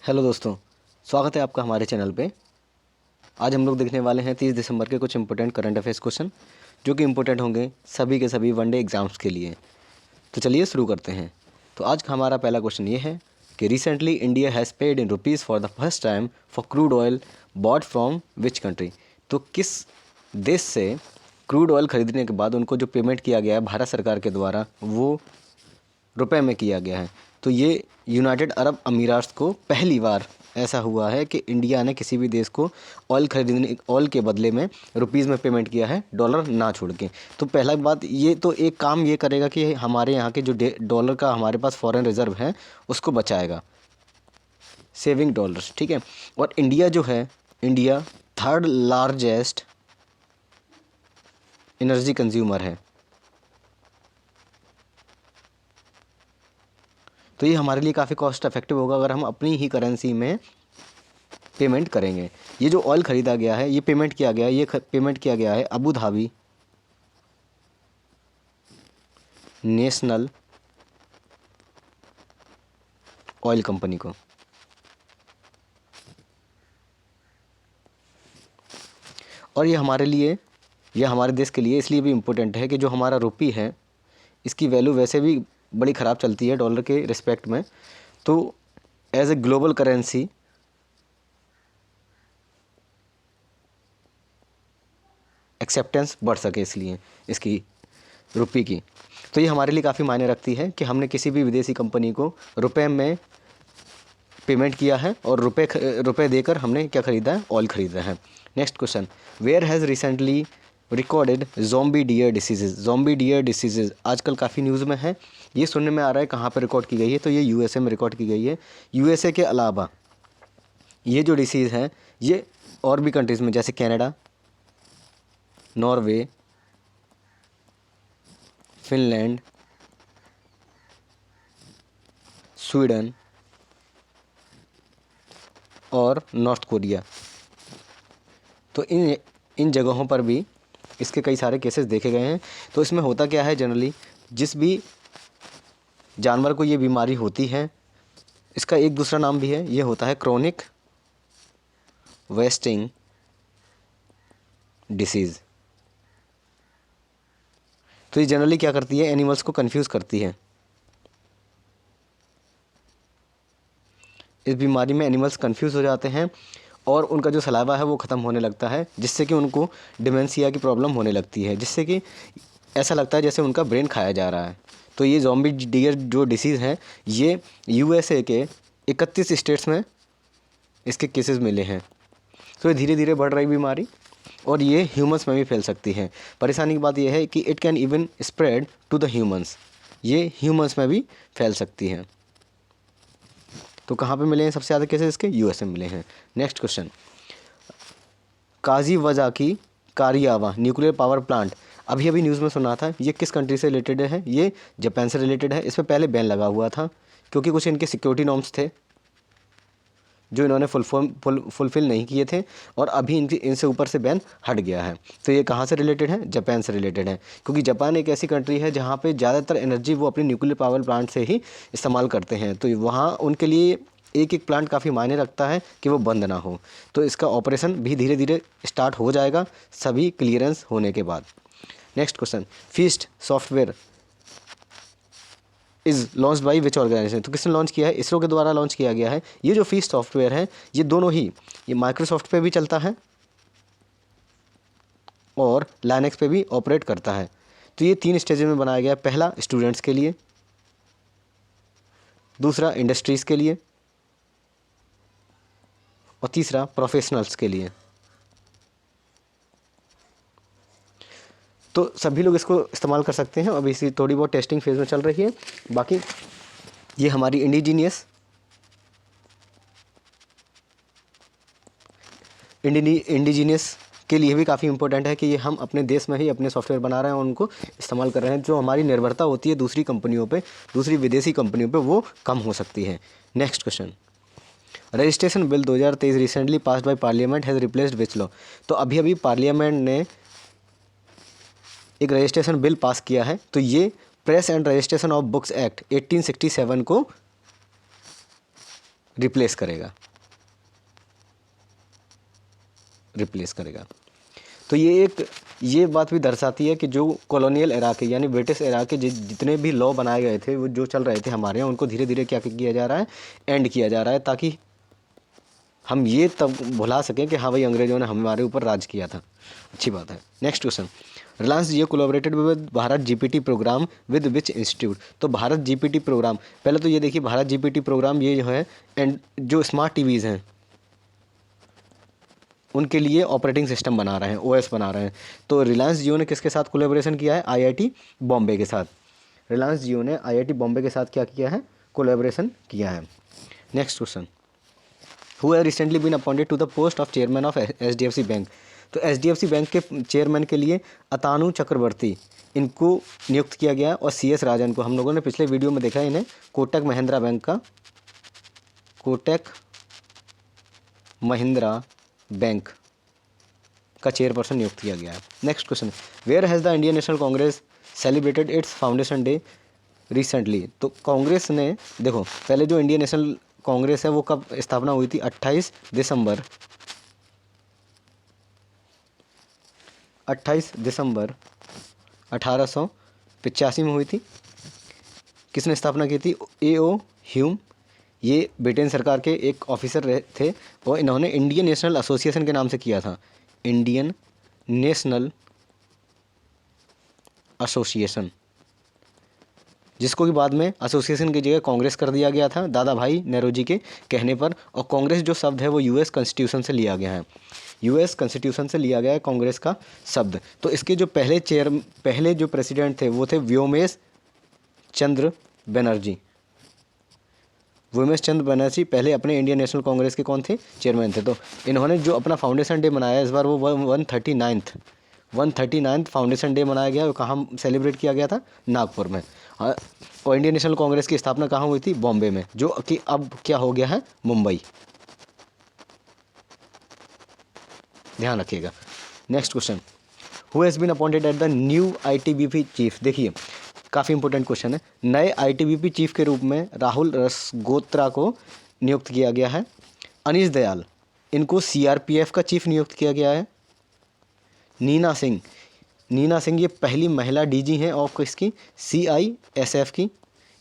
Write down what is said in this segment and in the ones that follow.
Hello दोस्तों, स्वागत है आपका हमारे चैनल पे। आज हम लोग देखने वाले हैं 30 दिसंबर के कुछ इंपॉर्टेंट करंट अफेयर्स क्वेश्चन जो कि इंपॉर्टेंट होंगे सभी के सभी वनडे एग्जाम्स के लिए। तो चलिए शुरू करते हैं। तो आज का हमारा पहला क्वेश्चन ये है कि recently India has paid in rupees for the first time for crude oil bought from which country. तो किस देश से क्रूड ऑयल खरीदने के बाद उनको जो पेमेंट किया गया है भारत सरकार के द्वारा वो रुपए में किया गया है। तो ये यूनाइटेड अरब अमीरात को पहली बार ऐसा हुआ है कि इंडिया ने किसी भी देश को ऑयल के बदले में रुपीज़ में पेमेंट किया है, डॉलर ना छोड़ के। तो पहला बात ये तो एक काम ये करेगा कि हमारे यहाँ के जो डॉलर का हमारे पास फॉरेन रिजर्व है उसको बचाएगा, सेविंग डॉलर्स, ठीक है। और इंडिया जो है, India third largest energy consumer है। तो ये हमारे लिए काफ़ी कॉस्ट इफेक्टिव होगा अगर हम अपनी ही करेंसी में पेमेंट करेंगे। ये जो ऑयल ख़रीदा गया है, ये पेमेंट किया गया है, पेमेंट किया गया है Abu Dhabi national oil company को। और ये हमारे लिए, ये हमारे देश के लिए इसलिए भी इम्पोर्टेंट है कि जो हमारा रुपी है इसकी वैल्यू वैसे भी बड़ी ख़राब चलती है डॉलर के रिस्पेक्ट में। तो as a global currency acceptance बढ़ सके इसलिए इसकी रुपये की। तो ये हमारे लिए काफ़ी मायने रखती है कि हमने किसी भी विदेशी कंपनी को रुपए में पेमेंट किया है और रुपए देकर हमने क्या ख़रीदा है, ऑयल ख़रीदा है। Next question, where has recently recorded zombie deer diseases. Zombie deer diseases आजकल काफ़ी न्यूज़ में है। ये सुनने में आ रहा है कहाँ पर रिकॉर्ड की गई है, तो ये यूएसए में रिकॉर्ड की गई है। यूएसए के अलावा ये जो डिसीज़ है ये और भी कंट्रीज़ में जैसे कनाडा, नॉर्वे, फिनलैंड, स्वीडन और नॉर्थ कोरिया, तो इन जगहों पर भी इसके कई सारे केसेस देखे गए हैं। तो इसमें होता क्या है, जनरली जिस भी जानवर को ये बीमारी होती है इसका एक दूसरा नाम भी है, ये होता है क्रोनिक वेस्टिंग डिसीज़। तो ये जनरली क्या करती है, एनिमल्स को कंफ्यूज करती है। इस बीमारी में एनिमल्स कंफ्यूज हो जाते हैं और उनका जो सलाइवा है वो ख़त्म होने लगता है, जिससे कि उनको डिमेंशिया की प्रॉब्लम होने लगती है, जिससे कि ऐसा लगता है जैसे उनका ब्रेन खाया जा रहा है। तो ये ज़ॉम्बी डियर जो डिसीज़ है ये यूएसए के 31 स्टेट्स में इसके केसेस मिले हैं। तो ये धीरे धीरे बढ़ रही बीमारी और ये ह्यूमंस में भी फैल सकती है। परेशानी की बात यह है कि it can even spread to the humans, ये ह्यूमंस में भी फैल सकती है। तो कहाँ पे मिले हैं सबसे ज़्यादा केसेस इसके, यूएसए में मिले हैं। Next question, Kashiwazaki Kariwa nuclear power plant, अभी अभी न्यूज़ में सुना था, ये किस कंट्री से रिलेटेड है, ये जापान से रिलेटेड है। इस पर पहले बैन लगा हुआ था क्योंकि कुछ इनके सिक्योरिटी नॉर्म्स थे जो इन्होंने फुलफ़िल नहीं किए थे और अभी इनसे ऊपर से बैन हट गया है। तो ये कहाँ से रिलेटेड है, जापान से रिलेटेड है, क्योंकि जापान एक ऐसी कंट्री है जहाँ पे ज़्यादातर एनर्जी वो अपनी न्यूक्लियर पावर प्लांट से ही इस्तेमाल करते हैं। तो वहाँ उनके लिए एक एक प्लांट काफ़ी मायने रखता है कि वो बंद ना हो। तो इसका ऑपरेशन भी धीरे धीरे स्टार्ट हो जाएगा सभी क्लियरेंस होने के बाद। Next question, FEAST software is launch by which organisation, तो किसने लॉन्च किया है, इसरो के द्वारा लॉन्च किया गया है। ये जो फीस्ट सॉफ्टवेयर है ये दोनों ही, ये माइक्रोसॉफ्ट पे भी चलता है और लाइनक्स पे भी ऑपरेट करता है। तो ये 3 स्टेज में बनाया गया है, पहला स्टूडेंट्स के लिए, दूसरा इंडस्ट्रीज़ के लिए और तीसरा प्रोफेशनल्स के लिए। तो सभी लोग इसको इस्तेमाल कर सकते हैं। अभी इसी थोड़ी बहुत टेस्टिंग फेज़ में चल रही है। बाकी ये हमारी इंडिजीनियस के लिए भी काफ़ी इंपॉर्टेंट है कि ये हम अपने देश में ही अपने सॉफ्टवेयर बना रहे हैं और उनको इस्तेमाल कर रहे हैं। जो हमारी निर्भरता होती है दूसरी कंपनियों पे, दूसरी विदेशी कंपनियों पे, वो कम हो सकती है। Next question, registration bill 2023 recently passed by parliament has replaced which law, तो अभी अभी पार्लियामेंट ने एक रजिस्ट्रेशन बिल पास किया है। तो ये press and registration of books act 1867 को रिप्लेस करेगा, रिप्लेस करेगा। तो ये बात भी दर्शाती है कि जो कॉलोनियल एरा के यानी ब्रिटिश एरा के जितने भी लॉ बनाए गए थे वो जो चल रहे थे हमारे यहाँ, उनको धीरे धीरे क्या किया जा रहा है, एंड किया जा रहा है, ताकि हम ये तब भुला सकें कि हाँ भाई अंग्रेजों ने हमारे ऊपर राज किया था। अच्छी बात है। Next question, Reliance Jio collaborated with Bharat GPT program with which institute. तो भारत जीपीटी प्रोग्राम, पहले तो ये देखिए भारत जीपीटी प्रोग्राम ये जो है एंड जो स्मार्ट टीवीज़ हैं उनके लिए ऑपरेटिंग सिस्टम बना रहे हैं, ओएस बना रहे हैं। तो रिलायंस जियो ने किसके साथ कोलैबोरेशन किया है, आईआईटी बॉम्बे के साथ। रिलायंस जियो ने आईआईटी बॉम्बे के साथ क्या किया है, कोलैबोरेशन किया है। Next question, who have recently been appointed to the post of chairman of HDFC bank. तो एचडीएफसी बैंक के चेयरमैन के लिए अतानु चक्रवर्ती इनको नियुक्त किया गया और सीएस राजन को, हम लोगों ने पिछले वीडियो में देखा इन्हें कोटक महिंद्रा बैंक का, कोटक महिंद्रा बैंक का चेयरपर्सन नियुक्त किया गया है। Next question, where has the Indian National Congress celebrated its foundation day recently. तो कांग्रेस ने, देखो पहले जो इंडियन नेशनल कांग्रेस है वो कब स्थापना हुई थी, 28 दिसंबर 1885 में हुई थी। किसने स्थापना की थी, ए.ओ. ह्यूम, ये ब्रिटेन सरकार के एक ऑफिसर थे और इन्होंने इंडियन नेशनल एसोसिएशन के नाम से किया था, इंडियन नेशनल एसोसिएशन, जिसको कि बाद में एसोसिएशन की जगह कांग्रेस कर दिया गया था दादा भाई नेहरू के कहने पर। और कांग्रेस जो शब्द है वो यूएस कॉन्स्टिट्यूशन से लिया गया है, यूएस कॉन्स्टिट्यूशन से लिया गया है कांग्रेस का शब्द। तो इसके जो पहले जो प्रेसिडेंट थे वो थे व्योमेश चंद्र बनर्जी। व्योमेश चंद्र बनर्जी पहले अपने इंडियन नेशनल कांग्रेस के कौन थे, चेयरमैन थे। तो इन्होंने जो अपना फाउंडेशन डे मनाया इस बार वो 139th फाउंडेशन डे मनाया गया। कहाँ सेलिब्रेट किया गया था, नागपुर में। और इंडियन नेशनल कांग्रेस की स्थापना कहाँ हुई थी, बॉम्बे में, जो कि अब क्या हो गया है, मुंबई। ध्यान रखिएगा। Next question, who has been appointed at the new ITBP chief. देखिए काफ़ी इंपॉर्टेंट क्वेश्चन है। नए आईटीबीपी चीफ के रूप में राहुल रसगोत्रा को नियुक्त किया गया है। अनीश दयाल, इनको सीआरपीएफ का चीफ नियुक्त किया गया है। नीना सिंह ये पहली महिला डीजी हैं और किसकी, सीआईएसएफ की,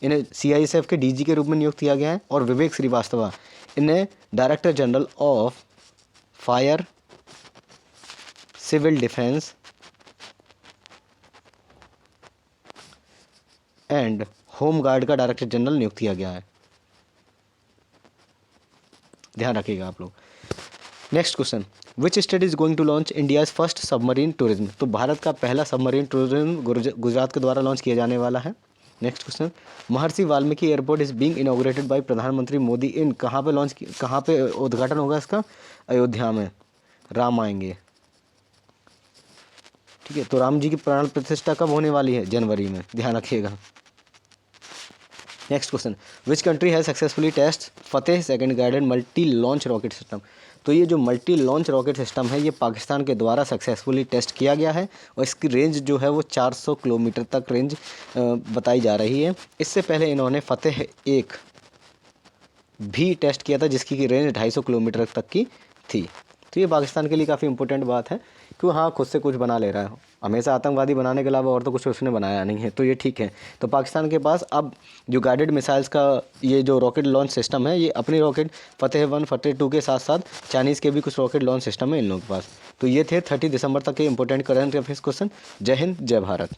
इन्हें सीआईएसएफ के डीजी के रूप में नियुक्त किया गया है। और विवेक श्रीवास्तव, इन्हें director general of fire civil defence and home guard का डायरेक्टर जनरल नियुक्त किया गया है। ध्यान रखिएगा आप लोग। Next question, which state is going to launch India's first submarine tourism. तो भारत का पहला सबमरीन टूरिज्म गुजरात के द्वारा लॉन्च किया जाने वाला है। Next question, Maharshi Valmiki airport is being inaugurated bye प्रधानमंत्री मोदी इन, कहाँ पे उद्घाटन होगा इसका, अयोध्या में। राम आएंगे, ठीक है। तो राम जी की प्राण प्रतिष्ठा कब होने वाली है, जनवरी में, ध्यान रखिएगा। Next question, which country has successfully test Fateh second guided multi launch rocket system. तो ये जो मल्टी लॉन्च रॉकेट सिस्टम है ये पाकिस्तान के द्वारा सक्सेसफुली टेस्ट किया गया है और इसकी रेंज जो है वो 400 किलोमीटर तक रेंज बताई जा रही है। इससे पहले इन्होंने फतेह 1 भी टेस्ट किया था जिसकी की रेंज 250 किलोमीटर तक की थी। तो ये पाकिस्तान के लिए काफ़ी इंपॉर्टेंट बात है कि हाँ खुद से कुछ बना ले रहा है, हमेशा आतंकवादी बनाने के अलावा और तो कुछ उसने बनाया नहीं है, तो ये ठीक है। तो पाकिस्तान के पास अब जो गाइडेड मिसाइल्स का ये जो रॉकेट लॉन्च सिस्टम है, ये अपनी रॉकेट फतेह 1 फतेह 2 के साथ साथ चाइनीज़ के भी कुछ रॉकेट लॉन्च सिस्टम है इन लोगों के पास। तो ये थे 30 दिसंबर तक के इंपॉर्टेंट करंट अफेयर्स क्वेश्चन। जय हिंद, जय भारत।